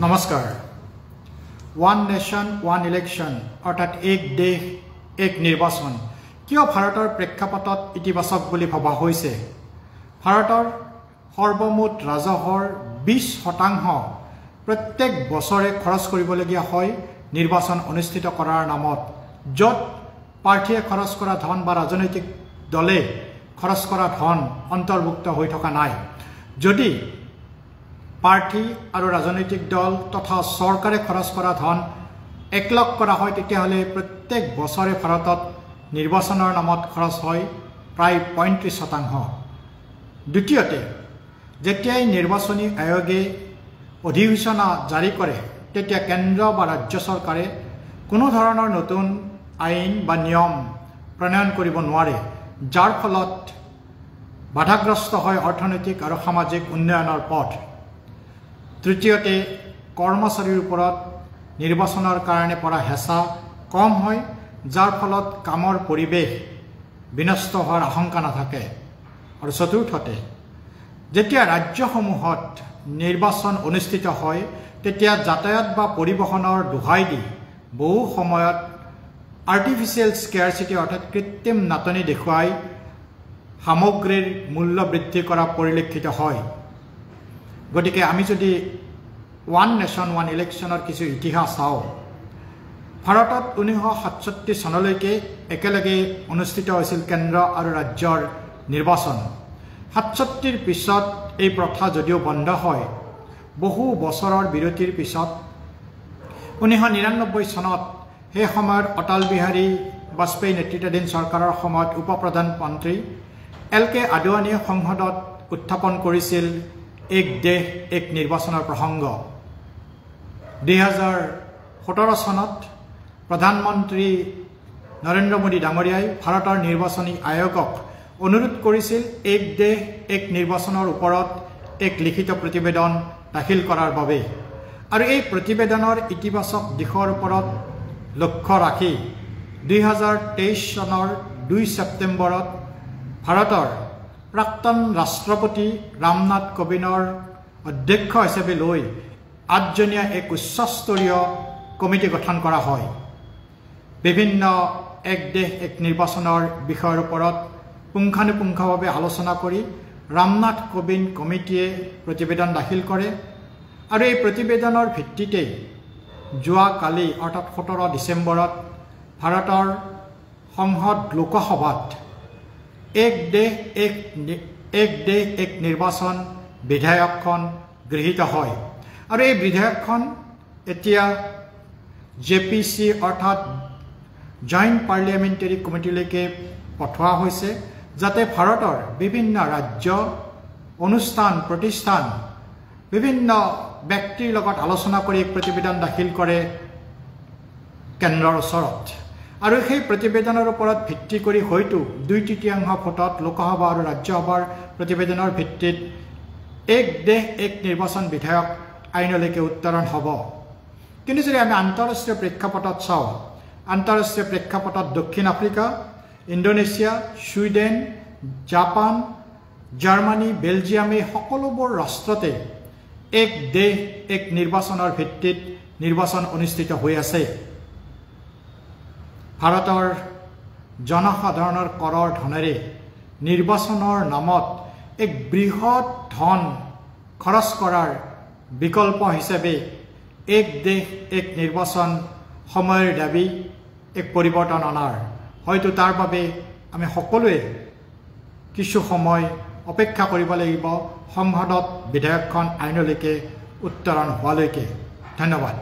নমস্কাৰ one nation one election অৰ্থাৎ এক দেশ এক নিৰ্বাচন কিয় ভাৰতৰ প্ৰেক্ষাপটত ইতিবাচক বুলি ভবা হৈছে ভাৰতৰ সৰ্বমুঠ ৰাজহৰ 20% প্ৰত্যেক বছৰে খৰচ কৰিবলগীয়া হয় নিৰ্বাচন অনুষ্ঠিত কৰাৰ নামত য'ত প্ৰাৰ্থীয়ে খৰচ কৰা ধন বা ৰাজনৈতিক দলে খৰচ কৰা ধন অন্তৰ্ভুক্ত হৈ থকা নাই যদি প্ৰাৰ্থী আৰু ৰাজনৈতিক দল তথা চৰকাৰে খৰচ কৰা ধন একলগ কৰা হয় তেতিয়াহ'লে প্ৰত্যেক বছৰে ভাৰতত নিৰ্বাচনৰ নামত খৰচ হয় প্ৰায় 35%। দ্বিতীয়তে যেতিয়াই নিৰ্বাচনী আয়োগে অধিসূচনা জাৰি কৰে তেতিয়া কেন্দ্ৰ বা ৰাজ্য চৰকাৰে কোনো ধৰণৰ নতুন আইন বা নিয়ম প্ৰণয়ন কৰিব নোৱাৰে যাৰ ফলত বাধাগ্ৰস্ত হয় অৰ্থনৈতিক আৰু সামাজিক উন্নয়নৰ পথ। তৃতীয়তে কৰ্মচাৰীৰ ওপৰত নিৰ্বাচনৰ কাৰণে পৰা হেঁচা কম হয় যাৰ ফলত কামৰ পৰিৱেশ বিনষ্ট হোৱাৰ আশংকা নাথাকে। আৰু চতুৰ্থতে যেতিয়া ৰাজ্যসমূহত নিৰ্বাচন অনুষ্ঠিত হয় তেতিয়া যাতায়াত বা পৰিবহণৰ দোহাই দি বহু সময়ত আৰ্টিফিচিয়েল স্কেয়াৰচিটি অৰ্থাৎ কৃত্ৰিম নাটনি দেখুৱাই সামগ্ৰীৰ মূল্য বৃদ্ধি কৰা পৰিলক্ষিত হয়। গতিকে আমি যদি ওৱান নেশ্যন ওৱান ইলেকশ্যনৰ কিছু ইতিহাস চাওঁ ভাৰতত 1967 চনলৈকে একেলগে অনুষ্ঠিত হৈছিল কেন্দ্ৰ আৰু ৰাজ্যৰ নিৰ্বাচন। 67ৰ পিছত এই প্ৰথা যদিও বন্ধ হয় বহু বছৰৰ বিৰতিৰ পিছত 1999 চনত সেই সময়ত অটল বিহাৰী বাজপেয়ী নেতৃত্বাধীন চৰকাৰৰ সময়ত উপ প্ৰধানমন্ত্ৰী LK আদৱানীয়ে সংসদত উত্থাপন কৰিছিল এক দেশ এক নিৰ্বাচনৰ প্ৰসংগ। 2017 চনত প্ৰধানমন্ত্ৰী নৰেন্দ্ৰ মোদী ডাঙৰীয়াই ভাৰতৰ নিৰ্বাচনী আয়োগক অনুৰোধ কৰিছিল এক দেশ এক নিৰ্বাচনৰ ওপৰত এক লিখিত প্ৰতিবেদন দাখিল কৰাৰ বাবে আৰু এই প্ৰতিবেদনৰ ইতিবাচক দিশৰ ওপৰত লক্ষ্য ৰাখি 2023 চনৰ 2 ছেপ্টেম্বৰত ভাৰতৰ প্ৰাক্তন ৰাষ্ট্ৰপতি ৰামনাথ কোবিন্দৰ অধ্যক্ষ হিচাপে লৈ 8জনীয়া এক উচ্চস্তৰীয় কমিটি গঠন কৰা হয়। বিভিন্ন এক দেশ এক নিৰ্বাচনৰ বিষয়ৰ ওপৰত পুংখানুপুংখভাৱে আলোচনা কৰি ৰামনাথ কোবিন্দ কমিটিয়ে প্ৰতিবেদন দাখিল কৰে আৰু এই প্ৰতিবেদনৰ ভিত্তিতে যোৱাকালি অৰ্থাৎ 17 ডিচেম্বৰত ভাৰতৰ সংসদ লোকসভাত এক দেশ এক নিৰ্বাচন বিধেয়কখন গৃহীত হয় আৰু এই বিধেয়কখন এতিয়া JPC অৰ্থাৎ জইণ্ট পাৰ্লিয়ামেণ্টাৰী কমিটিলৈকে পঠোৱা হৈছে যাতে ভাৰতৰ বিভিন্ন ৰাজ্য অনুষ্ঠান প্ৰতিষ্ঠান বিভিন্ন ব্যক্তিৰ লগত আলোচনা কৰি এক প্ৰতিবেদন দাখিল কৰে কেন্দ্ৰৰ ওচৰত আৰু সেই প্ৰতিবেদনৰ ওপৰত ভিত্তি কৰি হয়তো 2/3 ভোটত লোকসভা আৰু ৰাজ্যসভাৰ প্ৰতিবেদনৰ ভিত্তিত এক দেশ এক নিৰ্বাচন বিধেয়ক আইনলৈকে উত্তৰণ হ'ব। কিন্তু যদি আমি আন্তঃৰাষ্ট্ৰীয় প্ৰেক্ষাপটত চাওঁ আন্তঃৰাষ্ট্ৰীয় প্ৰেক্ষাপটত দক্ষিণ Africa Indonesia Sweden Japan Germany Belgium এই সকলোবোৰ ৰাষ্ট্ৰতে এক দেশ এক নিৰ্বাচনৰ ভিত্তিত নিৰ্বাচন অনুষ্ঠিত হৈ আছে। ভাৰতৰ জনসাধাৰণৰ কৰৰ ধনেৰে নিৰ্বাচনৰ নামত এক বৃহৎ ধন খৰচ কৰাৰ বিকল্প হিচাপে এক দেশ এক নিৰ্বাচন সময়ৰ দাবী এক পৰিৱৰ্তন অনাৰ হয়তো তাৰ বাবে আমি সকলোৱে কিছু সময় অপেক্ষা কৰিব লাগিব সংসদত বিধেয়কখন আইনলৈকে উত্তৰণ হোৱালৈকে। ধন্যবাদ।